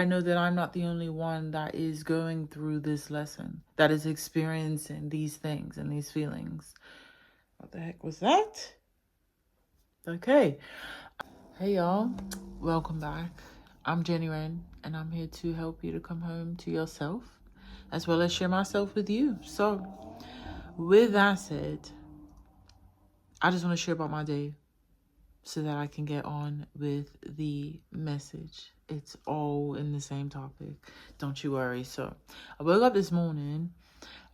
I know that I'm not the only one that is going through this lesson, that is experiencing these things and these feelings. What the heck was that? Okay. Hey y'all, welcome back. I'm Jenny Wren, and I'm here to help you to come home to yourself, as well as share myself with you. So, with that said, I just want to share about my day so that I can get on with the message. It's all in the same topic. Don't you worry. So, I woke up this morning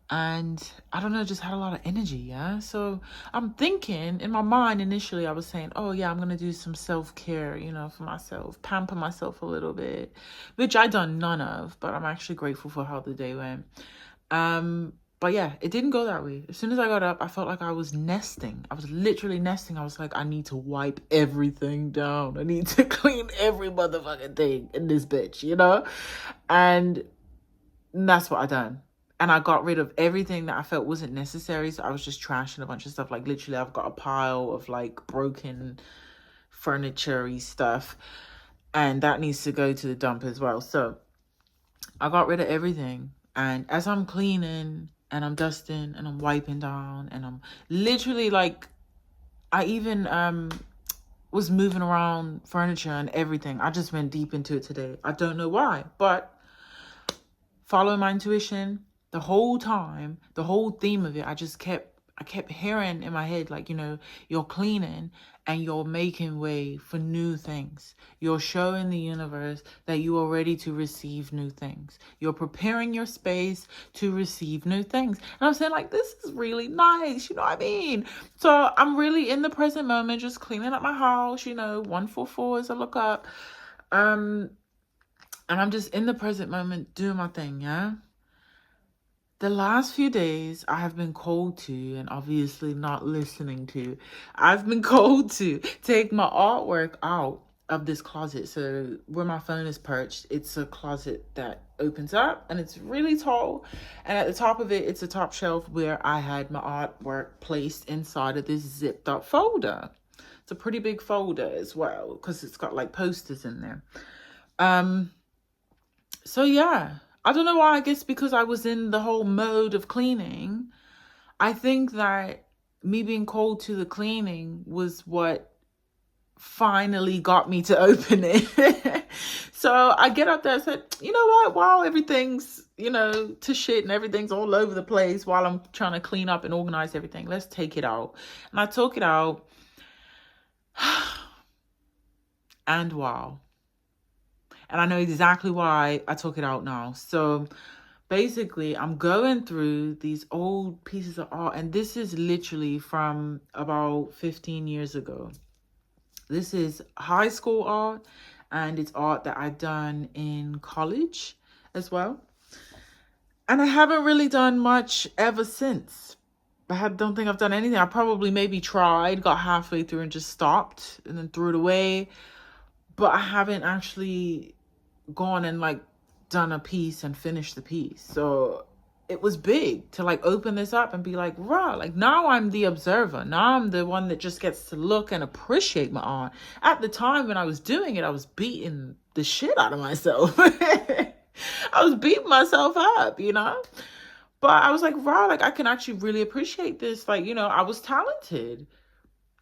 and I don't know, just had a lot of energy, yeah? So I'm thinking in my mind initially, I was saying, oh yeah, I'm going to do some self-care, for myself, pamper myself a little bit, which I done none of, but I'm actually grateful for how the day went. But yeah, it didn't go that way. As soon as I got up, I felt like I was nesting. I was literally nesting. I was like, I need to wipe everything down. I need to clean every motherfucking thing in this bitch, And that's what I done. And I got rid of everything that I felt wasn't necessary. So I was just trashing a bunch of stuff. Like literally I've got a pile of like broken furniture-y stuff. And that needs to go to the dump as well. So I got rid of everything. And as I'm cleaning and I'm dusting and I'm wiping down and I'm literally like, I even was moving around furniture and everything. I just went deep into it today. I don't know why, but following my intuition, the whole time, the whole theme of it, I kept hearing in my head, like, you're cleaning and you're making way for new things. You're showing the universe that you are ready to receive new things. You're preparing your space to receive new things. And I'm saying, like, this is really nice. You know what I mean? So I'm really in the present moment, just cleaning up my house, 144 as I look up. And I'm just in the present moment doing my thing, yeah? The last few days, I have been called to, and obviously not listening to, I've been called to take my artwork out of this closet. So where my phone is perched, it's a closet that opens up and it's really tall. And at the top of it, it's a top shelf where I had my artwork placed inside of this zipped up folder. It's a pretty big folder as well because it's got like posters in there. So yeah, I don't know why. I guess because I was in the whole mode of cleaning. I think that me being called to the cleaning was what finally got me to open it. So I get up there and said, you know what? While everything's, to shit and everything's all over the place while I'm trying to clean up and organize everything, let's take it out. And I took it out. And wow. And I know exactly why I took it out now. So basically, I'm going through these old pieces of art. And this is literally from about 15 years ago. This is high school art. And it's art that I've done in college as well. And I haven't really done much ever since. Don't think I've done anything. I probably maybe tried, got halfway through and just stopped and then threw it away. But I haven't actually gone and like done a piece and finished the piece. So it was big to like open this up and be like, rah, like now I'm the observer. Now I'm the one that just gets to look and appreciate my art. At the time when I was doing it, I was beating the shit out of myself. I was beating myself up, But I was like, rah, like I can actually really appreciate this. Like, I was talented.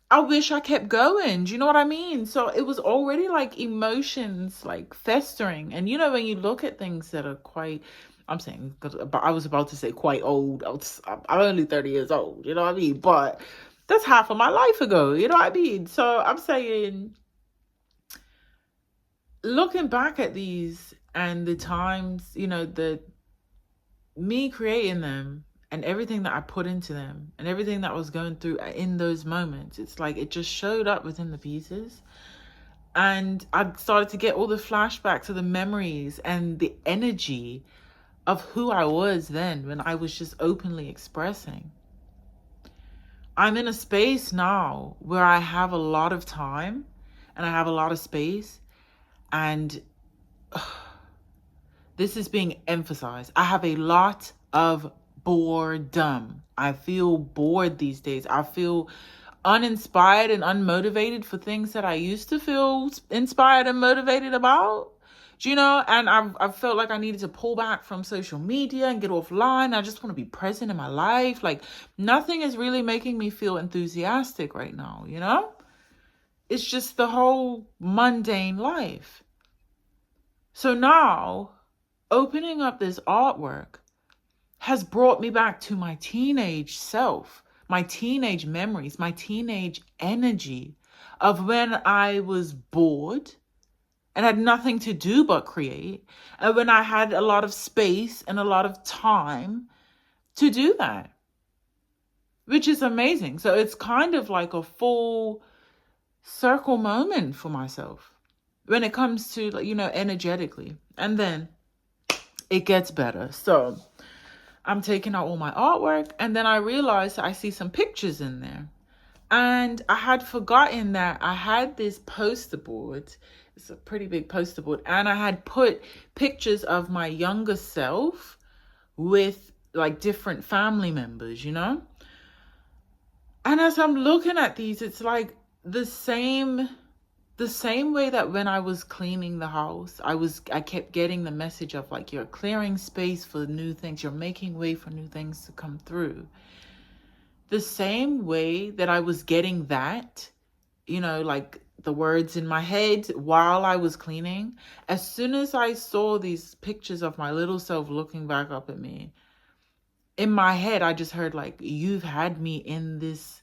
I wish I kept going. Do you know what I mean? So it was already like emotions like festering. And when you look at things that are quite, I'm saying, but I was about to say quite old. I'm only 30 years old. You know what I mean? But that's half of my life ago. You know what I mean? So I'm saying, looking back at these and the times, me creating them, and everything that I put into them and everything that I was going through in those moments, it's like it just showed up within the pieces. And I started to get all the flashbacks of the memories and the energy of who I was then when I was just openly expressing. I'm in a space now where I have a lot of time and I have a lot of space, and this is being emphasized. I have a lot of boredom. I feel bored these days. I feel uninspired and unmotivated for things that I used to feel inspired and motivated about. Do you know? And I've felt like I needed to pull back from social media and get offline. I just want to be present in my life. Like, nothing is really making me feel enthusiastic right now, you know? It's just the whole mundane life. So now, opening up this artwork has brought me back to my teenage self, my teenage memories, my teenage energy of when I was bored and had nothing to do but create, and when I had a lot of space and a lot of time to do that, which is amazing. So it's kind of like a full circle moment for myself when it comes to, like, you know, energetically. And then it gets better. So I'm taking out all my artwork, and then I realized I see some pictures in there. And I had forgotten that I had this poster board. It's a pretty big poster board. And I had put pictures of my younger self with like different family members, you know? And as I'm looking at these, it's like the same way that when I was cleaning the house, I kept getting the message of like, you're clearing space for new things, you're making way for new things to come through. The same way that I was getting that, you know, like the words in my head while I was cleaning, as soon as I saw these pictures of my little self looking back up at me, in my head, I just heard like, you've had me in this,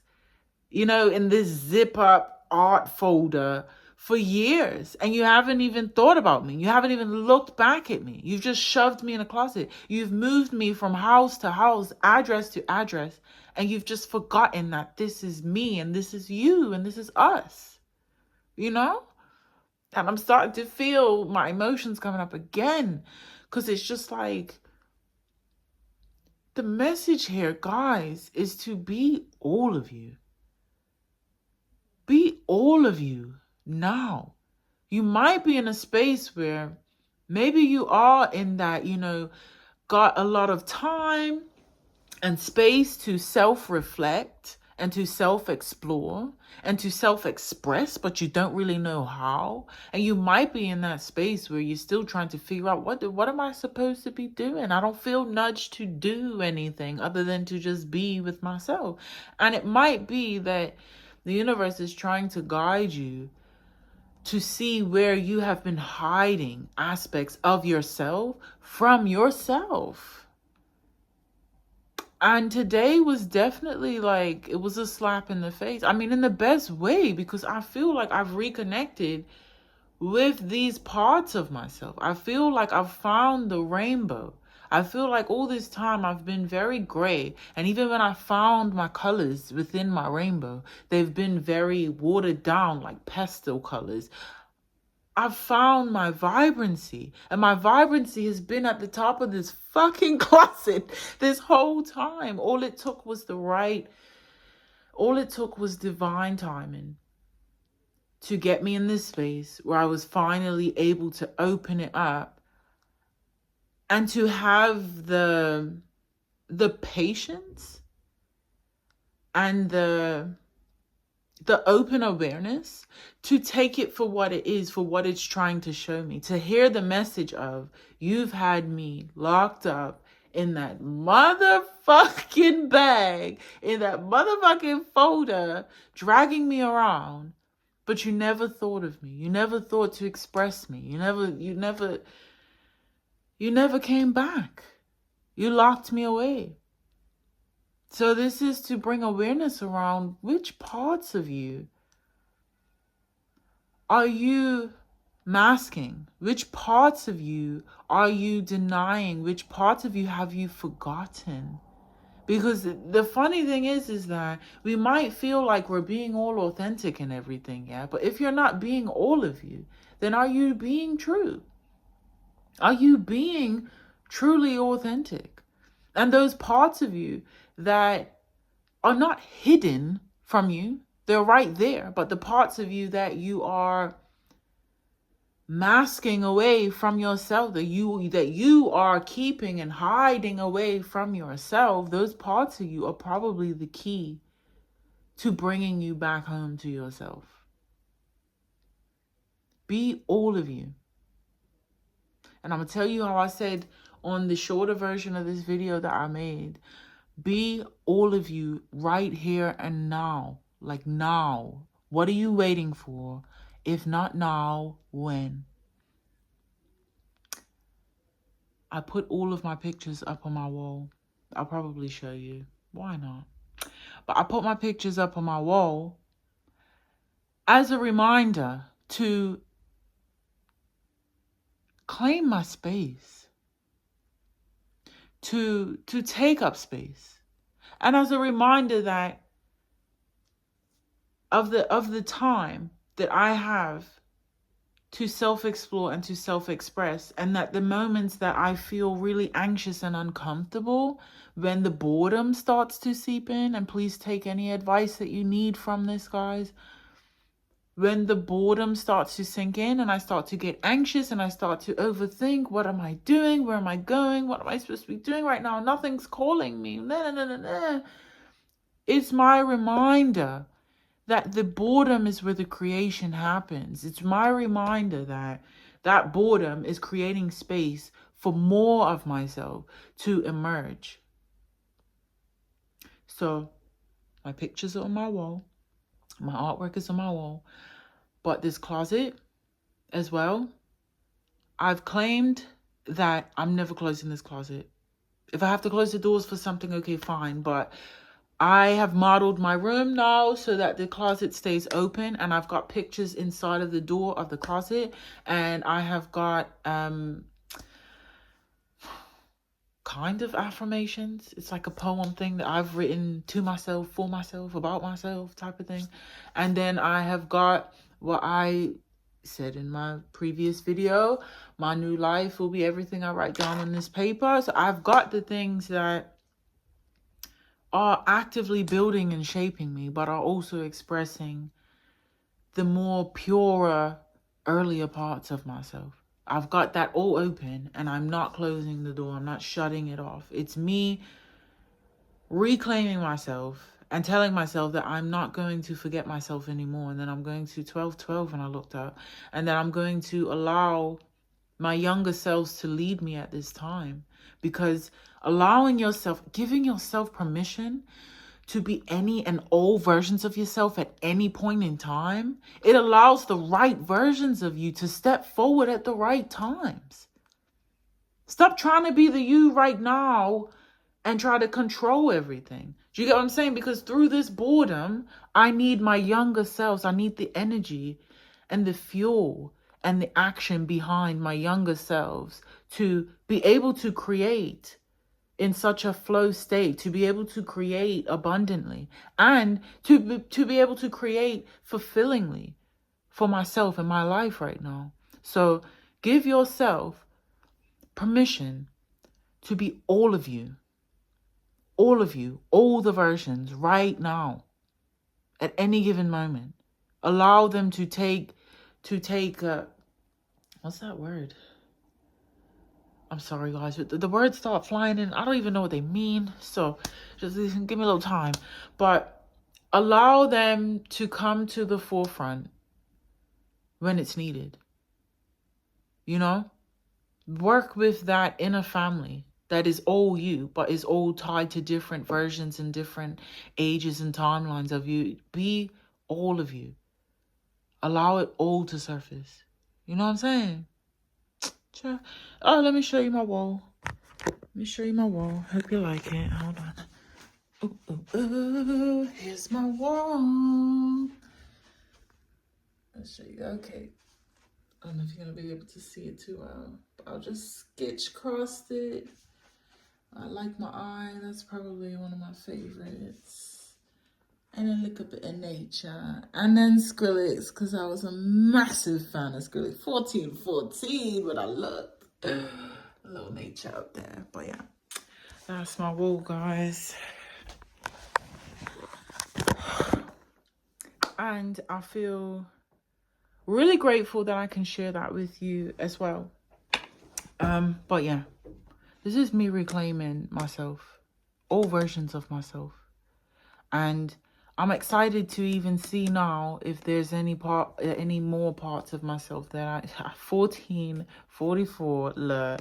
you know, in this zip up art folder for years, and you haven't even thought about me. You haven't even looked back at me. You've just shoved me in a closet. You've moved me from house to house, address to address, and you've just forgotten that this is me and this is you and this is us, you know? And I'm starting to feel my emotions coming up again, because it's just like, the message here, guys, is to be all of you. Be all of you now. You might be in a space where maybe you are in that, you know, got a lot of time and space to self-reflect and to self-explore and to self-express, but you don't really know how. And you might be in that space where you're still trying to figure out, what am I supposed to be doing? I don't feel nudged to do anything other than to just be with myself. And it might be that the universe is trying to guide you to see where you have been hiding aspects of yourself from yourself. And today was definitely like, it was a slap in the face. I mean, in the best way, because I feel like I've reconnected with these parts of myself. I feel like I've found the rainbow. I feel like all this time I've been very gray. And even when I found my colors within my rainbow, they've been very watered down, like pastel colors. I've found my vibrancy, and my vibrancy has been at the top of this fucking closet this whole time. All it took was divine timing to get me in this space where I was finally able to open it up and to have the patience and the open awareness to take it for what it is, for what it's trying to show me, to hear the message of, you've had me locked up in that motherfucking bag, in that motherfucking folder, dragging me around, but you never thought of me. You never thought to express me. You never came back. You locked me away. So this is to bring awareness around which parts of you are you masking? Which parts of you are you denying? Which parts of you have you forgotten? Because the funny thing is that we might feel like we're being all authentic and everything, yeah? But if you're not being all of you, then are you being true? Are you being truly authentic? And those parts of you that are not hidden from you, they're right there. But the parts of you that you are masking away from yourself, that you are keeping and hiding away from yourself, those parts of you are probably the key to bringing you back home to yourself. Be all of you. And I'm going to tell you how I said on the shorter version of this video that I made, be all of you right here and now. Like now. What are you waiting for? If not now, when? I put all of my pictures up on my wall. I'll probably show you. Why not? But I put my pictures up on my wall as a reminder to claim my space, to take up space, and as a reminder that of the time that I have to self-explore and to self-express, and that the moments that I feel really anxious and uncomfortable, when the boredom starts to seep in, and please take any advice that you need from this, guys. When the boredom starts to sink in and I start to get anxious and I start to overthink, what am I doing? Where am I going? What am I supposed to be doing right now? Nothing's calling me. It's my reminder that the boredom is where the creation happens. It's my reminder that that boredom is creating space for more of myself to emerge. So my pictures are on my wall. My artwork is on my wall. But this closet as well, I've claimed that I'm never closing this closet. If I have to close the doors for something, okay, fine. But I have modeled my room now so that the closet stays open, and I've got pictures inside of the door of the closet, and I have got kind of affirmations. It's like a poem thing that I've written to myself, for myself, about myself type of thing. And then I have got what I said in my previous video, my new life will be everything I write down on this paper. So I've got the things that are actively building and shaping me, but are also expressing the more purer, earlier parts of myself. I've got that all open, and I'm not closing the door. I'm not shutting it off. It's me reclaiming myself and telling myself that I'm not going to forget myself anymore. And then I'm going to 12-12 when I looked up. And that I'm going to allow my younger selves to lead me at this time. Because allowing yourself, giving yourself permission to be any and all versions of yourself at any point in time, it allows the right versions of you to step forward at the right times. Stop trying to be the you right now and try to control everything. Do you get what I'm saying? Because through this boredom, I need my younger selves. I need the energy and the fuel and the action behind my younger selves to be able to create in such a flow state, to be able to create abundantly, and to be able to create fulfillingly for myself in my life right now. So give yourself permission to be all of you, all the versions right now, at any given moment. Allow them to take, what's that word? I'm sorry, guys, but the words start flying in. I don't even know what they mean. So just give me a little time. But allow them to come to the forefront when it's needed. You know? Work with that inner family that is all you, but is all tied to different versions and different ages and timelines of you. Be all of you. Allow it all to surface. You know what I'm saying? Oh, let me show you my wall. Let me show you my wall. Hope you like it. Hold on. Ooh, here's my wall. Let's show you. Okay. I don't know if you're going to be able to see it too well. But I'll just sketch across it. I like my eye. That's probably one of my favorites. And then look a bit of nature. And then Skrillex, because I was a massive fan of Skrillex. 14, but I look. A little nature out there. But yeah, that's my wall, guys. And I feel really grateful that I can share that with you as well. But yeah, this is me reclaiming myself, all versions of myself, and I'm excited to even see now if there's any more parts of myself that 14, 44,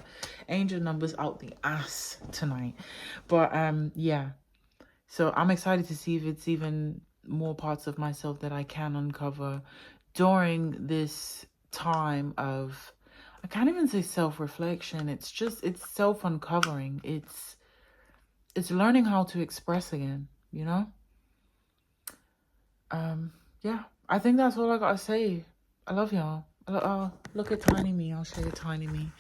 angel numbers out the ass tonight. But yeah. So I'm excited to see if it's even more parts of myself that I can uncover during this time of, I can't even say self-reflection. It's self-uncovering. It's learning how to express again, you know? Yeah, I think that's all I gotta say. I love y'all. Look at tiny me. I'll show you tiny me.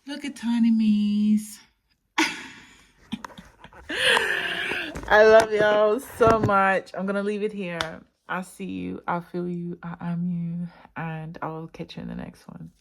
Look at tiny me's. I love y'all so much. I'm gonna leave it here. I see you. I feel you. I am you. And I'll catch you in the next one.